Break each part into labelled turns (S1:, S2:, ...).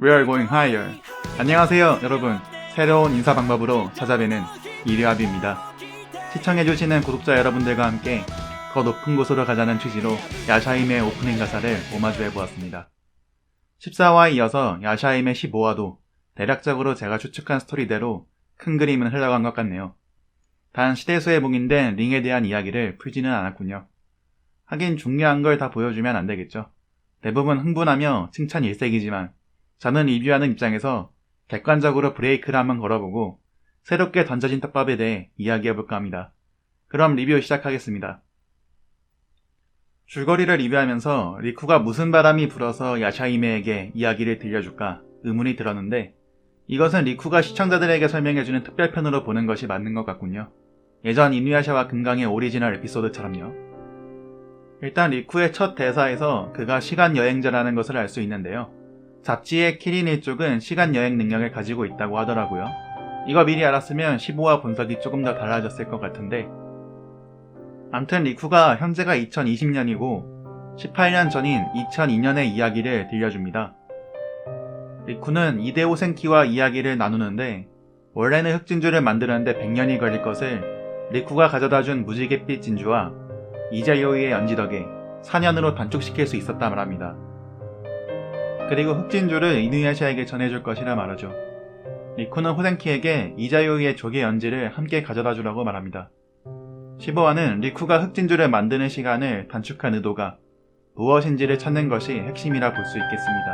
S1: We are going higher. 안녕하세요 여러분. 새로운 인사 방법으로 찾아뵈는 이류아비입니다. 시청해주시는 구독자 여러분들과 함께 더 높은 곳으로 가자는 취지로 야샤임의 오프닝 가사를 오마주해보았습니다. 14화에 이어서 야샤임의 15화도 대략적으로 제가 추측한 스토리대로 큰 그림은 흘러간 것 같네요. 단 시대수에 봉인된 링에 대한 이야기를 풀지는 않았군요. 하긴 중요한 걸 다 보여주면 안 되겠죠. 대부분 흥분하며 칭찬 일색이지만 저는 리뷰하는 입장에서 객관적으로 브레이크를 한번 걸어보고 새롭게 던져진 떡밥에 대해 이야기해볼까 합니다. 그럼 리뷰 시작하겠습니다. 줄거리를 리뷰하면서 리쿠가 무슨 바람이 불어서 야샤이메에게 이야기를 들려줄까 의문이 들었는데 이것은 리쿠가 시청자들에게 설명해주는 특별편으로 보는 것이 맞는 것 같군요. 예전 이누야샤와 금강의 오리지널 에피소드처럼요. 일단 리쿠의 첫 대사에서 그가 시간여행자라는 것을 알 수 있는데요. 잡지의 키린 일족은 시간여행 능력을 가지고 있다고 하더라고요. 이거 미리 알았으면 15화 분석이 조금 더 달라졌을 것 같은데 암튼 리쿠가 현재가 2020년이고 18년 전인 2002년의 이야기를 들려줍니다. 리쿠는 이데오 센키와 이야기를 나누는데 원래는 흑진주를 만드는데 100년이 걸릴 것을 리쿠가 가져다준 무지갯빛 진주와 이자요이의 연지 덕에 4년으로 단축시킬 수 있었다 말합니다. 그리고 흑진주를 이누야샤에게 전해줄 것이라 말하죠. 리쿠는 호센키에게 이자요이의 조개 연지를 함께 가져다 주라고 말합니다. 15화는 리쿠가 흑진주를 만드는 시간을 단축한 의도가 무엇인지를 찾는 것이 핵심이라 볼 수 있겠습니다.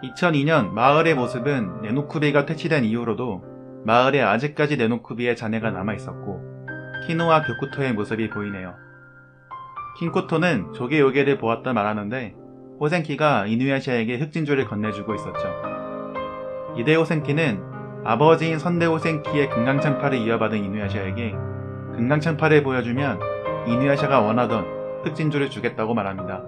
S1: 2002년 마을의 모습은 네노쿠비가 퇴치된 이후로도 마을에 아직까지 네노쿠비의 잔해가 남아있었고 키노와 교쿠토의 모습이 보이네요. 킨코토는 조개 요괴를 보았다 말하는데 호센키가 이누야샤에게 흑진주를 건네주고 있었죠. 이데오 센키는 아버지인 선대호 센키의 금강창파를 이어받은 이누야샤에게 금강창파를 보여주면 이누야샤가 원하던 흑진주를 주겠다고 말합니다.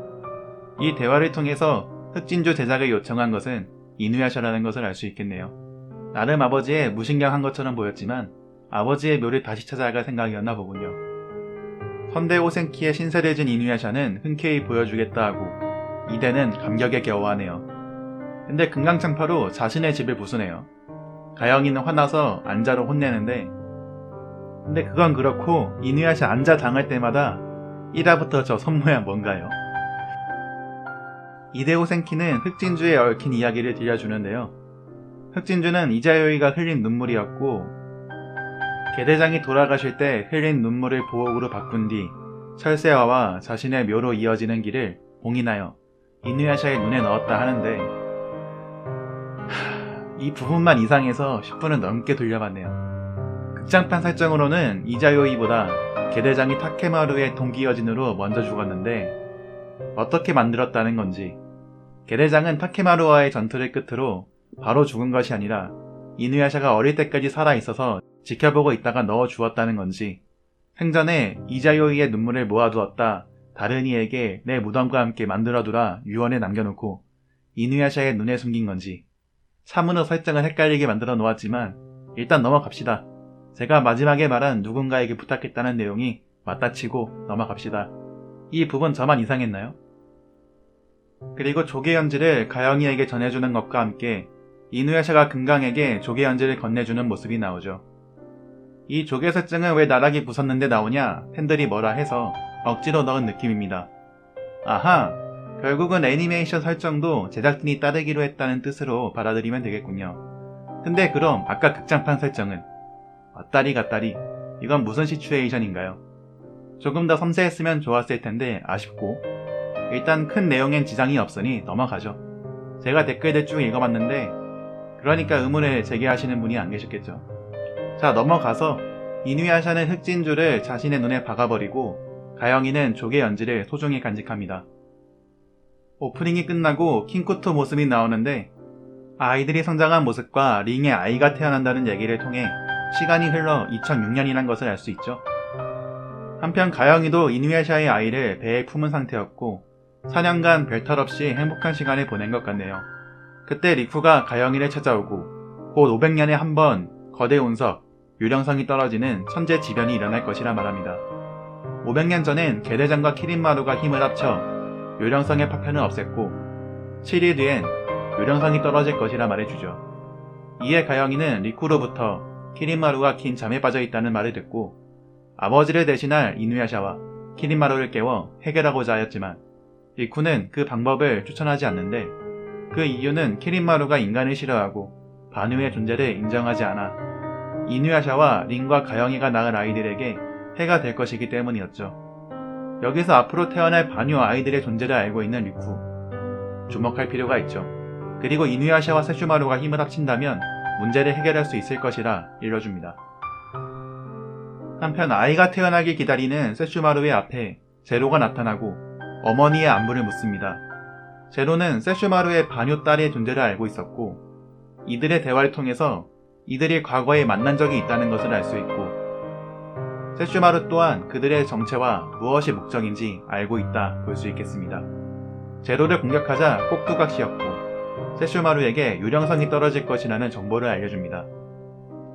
S1: 이 대화를 통해서 흑진주 제작을 요청한 것은 이누야샤라는 것을 알 수 있겠네요. 나름 아버지의 무신경한 것처럼 보였지만 아버지의 묘를 다시 찾아갈 생각이었나 보군요. 선대호 센키의 신세를 진 이누야샤는 흔쾌히 보여주겠다 하고 이대는 감격에 겨워하네요. 근데 금강창파로 자신의 집을 부수네요. 가영이는 화나서 안자로 혼내는데 근데 그건 그렇고 이누야샤 안자 당할 때마다 1화부터 저 손 모양 뭔가요? 이데오 센키는 흑진주에 얽힌 이야기를 들려주는데요. 흑진주는 이자요이가 흘린 눈물이었고 계대장이 돌아가실 때 흘린 눈물을 보옥으로 바꾼 뒤 철새화와 자신의 묘로 이어지는 길을 봉인하여 이누야샤의 눈에 넣었다 하는데 이 부분만 이상해서 10분은 넘게 돌려봤네요. 극장판 설정으로는 이자요이보다 계대장이 타케마루의 동기여진으로 먼저 죽었는데 어떻게 만들었다는 건지 계대장은 타케마루와의 전투를 끝으로 바로 죽은 것이 아니라 이누야샤가 어릴 때까지 살아있어서 지켜보고 있다가 넣어주었다는 건지 생전에 이자요이의 눈물을 모아두었다 다른 이에게 내 무덤과 함께 만들어두라 유언에 남겨놓고 이누야샤의 눈에 숨긴 건지 사문의 설정을 헷갈리게 만들어 놓았지만 일단 넘어갑시다. 제가 마지막에 말한 누군가에게 부탁했다는 내용이 맞다치고 넘어갑시다. 이 부분 저만 이상했나요? 그리고 조개연지를 가영이에게 전해주는 것과 함께 이누야샤가 금강에게 조개연지를 건네주는 모습이 나오죠. 이 조개 설정은 왜 나락이 부쉈는데 나오냐 팬들이 뭐라 해서 억지로 넣은 느낌입니다. 아하! 결국은 애니메이션 설정도 제작진이 따르기로 했다는 뜻으로 받아들이면 되겠군요. 근데 그럼 아까 극장판 설정은? 왔다리 갔다리 이건 무슨 시츄에이션인가요? 조금 더 섬세했으면 좋았을 텐데 아쉽고 일단 큰 내용엔 지장이 없으니 넘어가죠. 제가 댓글들 쭉 읽어봤는데 그러니까 의문을 제기하시는 분이 안 계셨겠죠. 자 넘어가서 이누야샤는 흑진주를 자신의 눈에 박아버리고 가영이는 조개 연지를 소중히 간직합니다. 오프닝이 끝나고 킨코토 모습이 나오는데 아이들이 성장한 모습과 링에 아이가 태어난다는 얘기를 통해 시간이 흘러 2006년이란 것을 알 수 있죠. 한편 가영이도 이누야샤의 아이를 배에 품은 상태였고 4년간 별탈 없이 행복한 시간을 보낸 것 같네요. 그때 리쿠가 가영이를 찾아오고 곧 500년에 한 번 거대 운석, 유령성이 떨어지는 천재지변이 일어날 것이라 말합니다. 500년 전엔 계대장과 키린마루가 힘을 합쳐 요령성의 파편을 없앴고 7일 뒤엔 요령성이 떨어질 것이라 말해주죠. 이에 가영이는 리쿠로부터 키린마루가 긴 잠에 빠져 있다는 말을 듣고 아버지를 대신할 이누야샤와 키린마루를 깨워 해결하고자 하였지만 리쿠는 그 방법을 추천하지 않는데 그 이유는 키린마루가 인간을 싫어하고 반유의 존재를 인정하지 않아 이누야샤와 린과 가영이가 낳을 아이들에게 해가 될 것이기 때문이었죠. 여기서 앞으로 태어날 반유 아이들의 존재를 알고 있는 리쿠. 주목할 필요가 있죠. 그리고 이누야샤와 세슈마루가 힘을 합친다면 문제를 해결할 수 있을 것이라 일러줍니다. 한편 아이가 태어나길 기다리는 세슈마루의 앞에 제로가 나타나고 어머니의 안부를 묻습니다. 제로는 세슈마루의 반유 딸의 존재를 알고 있었고 이들의 대화를 통해서 이들이 과거에 만난 적이 있다는 것을 알 수 있고 세슈마루 또한 그들의 정체와 무엇이 목적인지 알고 있다 볼 수 있겠습니다. 제로를 공격하자 꼭두각시였고 세슈마루에게 유령성이 떨어질 것이라는 정보를 알려줍니다.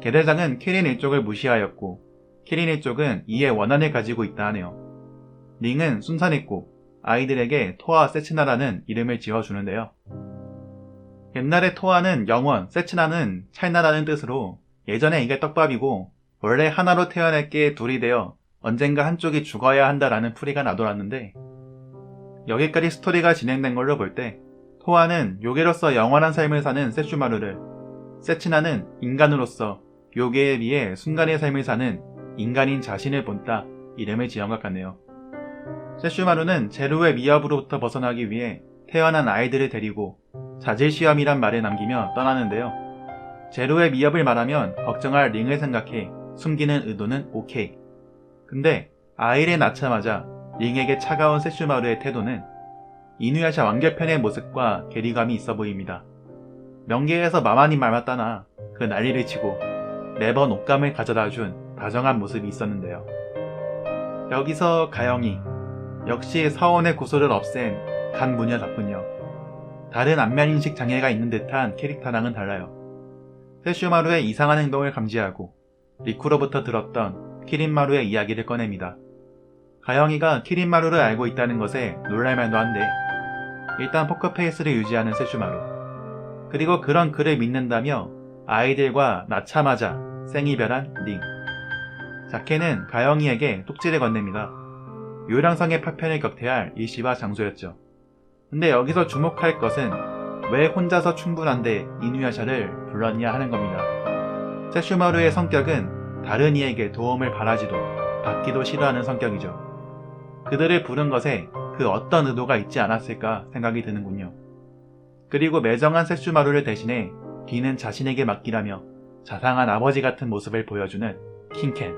S1: 계대장은 키린 일족을 무시하였고 키린 일족은 이에 원한을 가지고 있다 하네요. 링은 순산했고 아이들에게 토아 세츠나라는 이름을 지어주는데요. 옛날에 토아는 영원, 세츠나는 찰나라는 뜻으로 예전에 이게 떡밥이고 원래 하나로 태어날 게 둘이 되어 언젠가 한쪽이 죽어야 한다라는 풀이가 나돌았는데 여기까지 스토리가 진행된 걸로 볼 때 토아는 요괴로서 영원한 삶을 사는 세슈마루를, 세츠나는 인간으로서 요괴에 비해 순간의 삶을 사는 인간인 자신을 본따 이름을 지은 것 같네요. 세슈마루는 제루의 미합으로부터 벗어나기 위해 태어난 아이들을 데리고 자질시험이란 말을 남기며 떠나는데요. 제루의 미합을 말하면 걱정할 링을 생각해 숨기는 의도는 오케이. 근데 아이를 낳자마자 링에게 차가운 세슈마루의 태도는 이누야샤 왕개편의 모습과 괴리감이 있어 보입니다. 명계에서 마마님 말맞다나 그 난리를 치고 매번 옷감을 가져다 준 다정한 모습이 있었는데요. 여기서 가영이 역시 사원의 구소를 없앤 간 무녀답군요. 다른 안면인식 장애가 있는 듯한 캐릭터랑은 달라요. 세슈마루의 이상한 행동을 감지하고 리쿠로부터 들었던 키린마루의 이야기를 꺼냅니다. 가영이가 키린마루를 알고 있다는 것에 놀랄만도 한데 일단 포커페이스를 유지하는 세슈마루, 그리고 그런 그를 믿는다며 아이들과 낳자마자 생이별한 링. 자케는 가영이에게 쪽지를 건넵니다. 요량성의 파편을 격퇴할 일시와 장소였죠. 근데 여기서 주목할 것은 왜 혼자서 충분한데 이누야샤를 불렀냐 하는 겁니다. 세슈마루의 성격은 다른 이에게 도움을 바라지도 받기도 싫어하는 성격이죠. 그들을 부른 것에 그 어떤 의도가 있지 않았을까 생각이 드는군요. 그리고 매정한 세슈마루를 대신해 비는 자신에게 맡기라며 자상한 아버지 같은 모습을 보여주는 킹켄.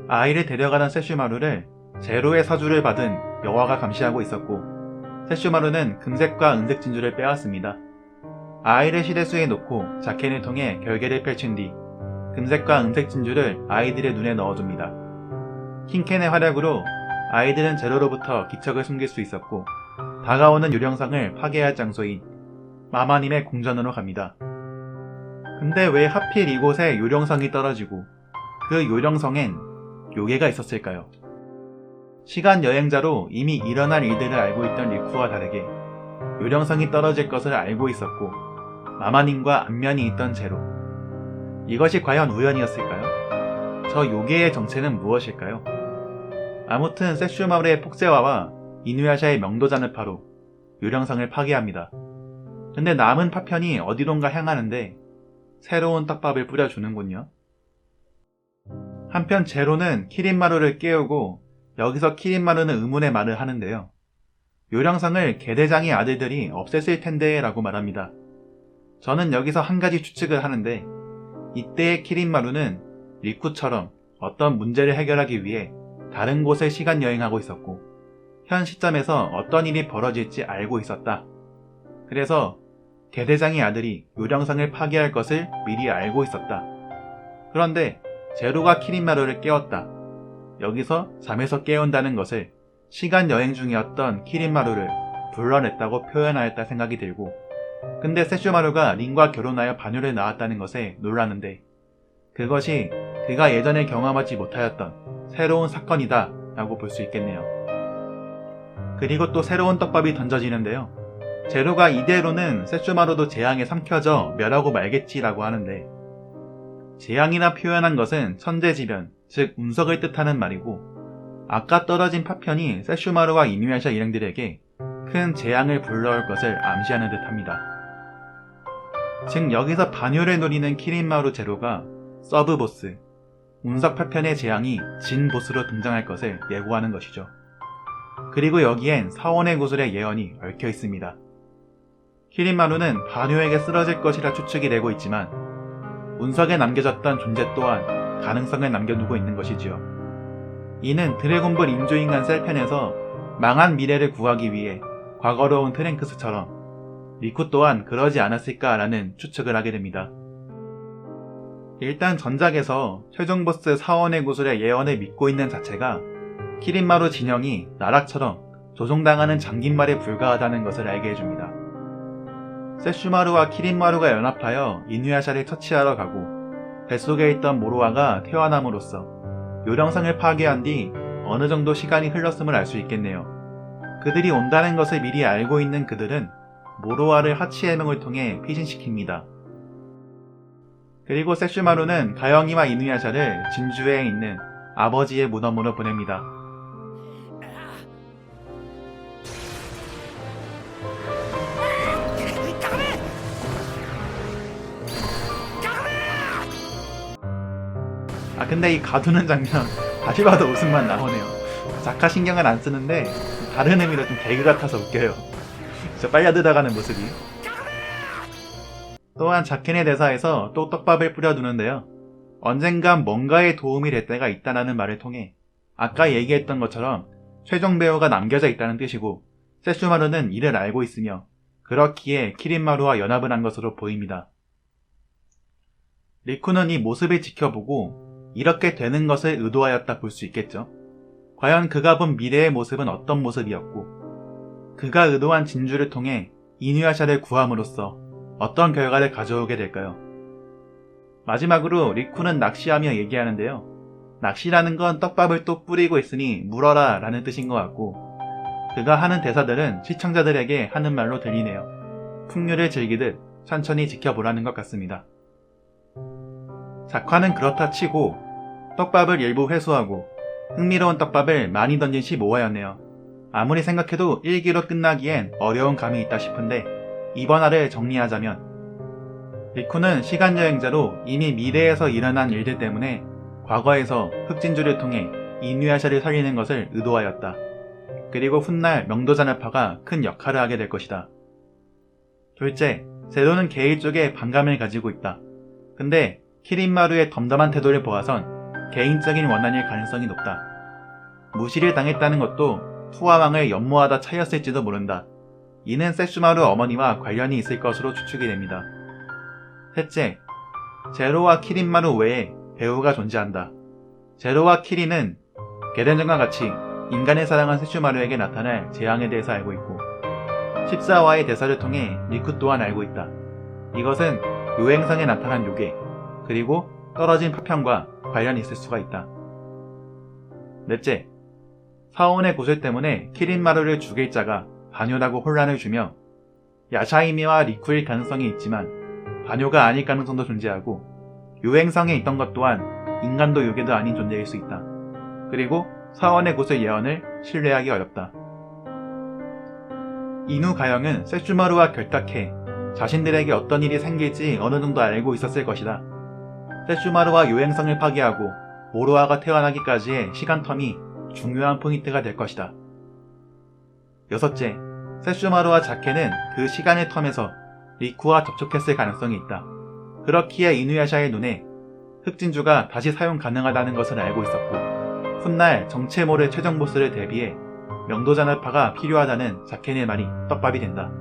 S1: 아이를 데려가던 세슈마루를 제로의 사주를 받은 여화가 감시하고 있었고 세슈마루는 금색과 은색 진주를 빼왔습니다. 아이를 시대수에 놓고 자켓을 통해 결계를 펼친 뒤 금색과 은색 진주를 아이들의 눈에 넣어줍니다. 킹켄의 활약으로 아이들은 제로로부터 기척을 숨길 수 있었고 다가오는 유령성을 파괴할 장소인 마마님의 궁전으로 갑니다. 근데 왜 하필 이곳에 요령성이 떨어지고 그 요령성엔 요괴가 있었을까요? 시간 여행자로 이미 일어날 일들을 알고 있던 리쿠와 다르게 요령성이 떨어질 것을 알고 있었고 마마님과 안면이 있던 제로. 이것이 과연 우연이었을까요? 저 요괴의 정체는 무엇일까요? 아무튼 세슈마루의 폭세화와 이누야샤의 명도자느파로 요령성을 파괴합니다. 근데 남은 파편이 어디론가 향하는데 새로운 떡밥을 뿌려주는군요. 한편 제로는 키린마루를 깨우고 여기서 키린마루는 의문의 말을 하는데요. 요령성을 계대장의 아들들이 없앴을 텐데 라고 말합니다. 저는 여기서 한 가지 추측을 하는데 이때의 키린마루는 리쿠처럼 어떤 문제를 해결하기 위해 다른 곳에 시간 여행하고 있었고 현 시점에서 어떤 일이 벌어질지 알고 있었다. 그래서 계대장의 아들이 요령성을 파괴할 것을 미리 알고 있었다. 그런데 제로가 키린마루를 깨웠다. 여기서 잠에서 깨운다는 것을 시간 여행 중이었던 키린마루를 불러냈다고 표현하였다 생각이 들고 근데 세슈마루가 린과 결혼하여 반유를 낳았다는 것에 놀라는데 그것이 그가 예전에 경험하지 못하였던 새로운 사건이다 라고 볼 수 있겠네요. 그리고 또 새로운 떡밥이 던져지는데요. 제로가 이대로는 세슈마루도 재앙에 삼켜져 멸하고 말겠지라고 하는데, 재앙이라 표현한 것은 천재지변, 즉 운석을 뜻하는 말이고, 아까 떨어진 파편이 세슈마루와 이누야샤 일행들에게 큰 재앙을 불러올 것을 암시하는 듯합니다. 즉 여기서 반요를 노리는 키린마루 제로가 서브보스, 운석 파편의 재앙이 진 보스로 등장할 것을 예고하는 것이죠. 그리고 여기엔 사원의 구슬의 예언이 얽혀 있습니다. 키린마루는 반요에게 쓰러질 것이라 추측이 되고 있지만 운석에 남겨졌던 존재 또한 가능성을 남겨두고 있는 것이지요. 이는 드래곤볼 인조인간 셀편에서 망한 미래를 구하기 위해 과거로 온 트랭크스처럼 리쿠 또한 그러지 않았을까라는 추측을 하게 됩니다. 일단 전작에서 최종 보스 사원의 구슬의 예언을 믿고 있는 자체가 키린마루 진영이 나락처럼 조종당하는 잠긴말에 불과하다는 것을 알게 해줍니다. 세슈마루와 키린마루가 연합하여 이누야샤를 처치하러 가고 뱃속에 있던 모로아가 태어남으로써 요령상을 파괴한 뒤 어느 정도 시간이 흘렀음을 알 수 있겠네요. 그들이 온다는 것을 미리 알고 있는 그들은 모로아를 하치해명을 통해 피신시킵니다. 그리고 세슈마루는 가영이와 이누야샤를 진주에 있는 아버지의 무덤으로 보냅니다. 근데 이 가두는 장면 다시 봐도 웃음만 나오네요. 작가 신경을 안 쓰는데 다른 의미로 좀 개그 같아서 웃겨요. 진짜 빨려들어가는 모습이. 또한 자켄의 대사에서 또 떡밥을 뿌려두는데요. 언젠간 뭔가에 도움이 될 때가 있다는 말을 통해 아까 얘기했던 것처럼 최종 배우가 남겨져 있다는 뜻이고, 세슈마루는 이를 알고 있으며 그렇기에 키린마루와 연합을 한 것으로 보입니다. 리쿠는 이 모습을 지켜보고 이렇게 되는 것을 의도하였다 볼 수 있겠죠. 과연 그가 본 미래의 모습은 어떤 모습이었고, 그가 의도한 진주를 통해 이누야샤를 구함으로써 어떤 결과를 가져오게 될까요? 마지막으로 리쿠는 낚시하며 얘기하는데요. 낚시라는 건 떡밥을 또 뿌리고 있으니 물어라 라는 뜻인 것 같고, 그가 하는 대사들은 시청자들에게 하는 말로 들리네요. 풍류를 즐기듯 천천히 지켜보라는 것 같습니다. 작화는 그렇다 치고 떡밥을 일부 회수하고 흥미로운 떡밥을 많이 던진 15화였네요. 아무리 생각해도 1기로 끝나기엔 어려운 감이 있다 싶은데, 이번 화를 정리하자면 리쿠는 시간여행자로 이미 미래에서 일어난 일들 때문에 과거에서 흑진주를 통해 이누야샤를 살리는 것을 의도하였다. 그리고 훗날 명도자나파가 큰 역할을 하게 될 것이다. 둘째, 제로는 게일 쪽에 반감을 가지고 있다. 근데 키린마루의 덤덤한 태도를 보아선 개인적인 원한일 가능성이 높다. 무시를 당했다는 것도 투하왕을 연모하다 차였을지도 모른다. 이는 세슈마루 어머니와 관련이 있을 것으로 추측이 됩니다. 셋째, 제로와 키린마루 외에 배우가 존재한다. 제로와 키린은 게덴전과 같이 인간을 사랑한 세슈마루에게 나타날 재앙에 대해서 알고 있고, 14화의 대사를 통해 리쿠 또한 알고 있다. 이것은 요행상에 나타난 요괴, 그리고 떨어진 파편과 관련이 있을 수가 있다. 넷째, 사원의 구슬 때문에 키린마루를 죽일 자가 반요라고 혼란을 주며 야샤이미와 리쿠일 가능성이 있지만 반요가 아닐 가능성도 존재하고, 요행성에 있던 것 또한 인간도 요괴도 아닌 존재일 수 있다. 그리고 사원의 구슬 예언을 신뢰하기 어렵다. 이누 가영은 세슈마루와 결탁해 자신들에게 어떤 일이 생길지 어느 정도 알고 있었을 것이다. 세슈마루와 요행성을 파괴하고 모로아가 태어나기까지의 시간텀이 중요한 포인트가 될 것이다. 여섯째, 세슈마루와 자케는 그 시간의 텀에서 리쿠와 접촉했을 가능성이 있다. 그렇기에 이누야샤의 눈에 흑진주가 다시 사용 가능하다는 것을 알고 있었고, 훗날 정체 모를 최종 보스를 대비해 명도자나파가 필요하다는 자켄의 말이 떡밥이 된다.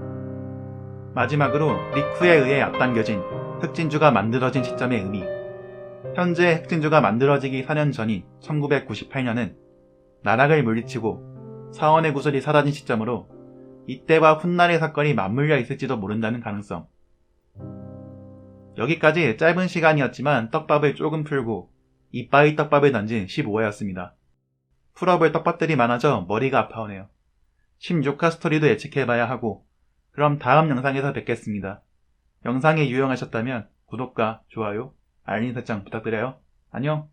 S1: 마지막으로 리쿠에 의해 앞당겨진 흑진주가 만들어진 시점의 의미. 현재 흑진주가 만들어지기 4년 전인 1998년은 나락을 물리치고 사원의 구슬이 사라진 시점으로 이때와 훗날의 사건이 맞물려 있을지도 모른다는 가능성. 여기까지 짧은 시간이었지만 떡밥을 조금 풀고 이빠이 떡밥을 던진 15화였습니다. 풀어볼 떡밥들이 많아져 머리가 아파오네요. 16화 스토리도 예측해봐야 하고, 그럼 다음 영상에서 뵙겠습니다. 영상이 유용하셨다면 구독과 좋아요, 알림 설정 부탁드려요. 안녕!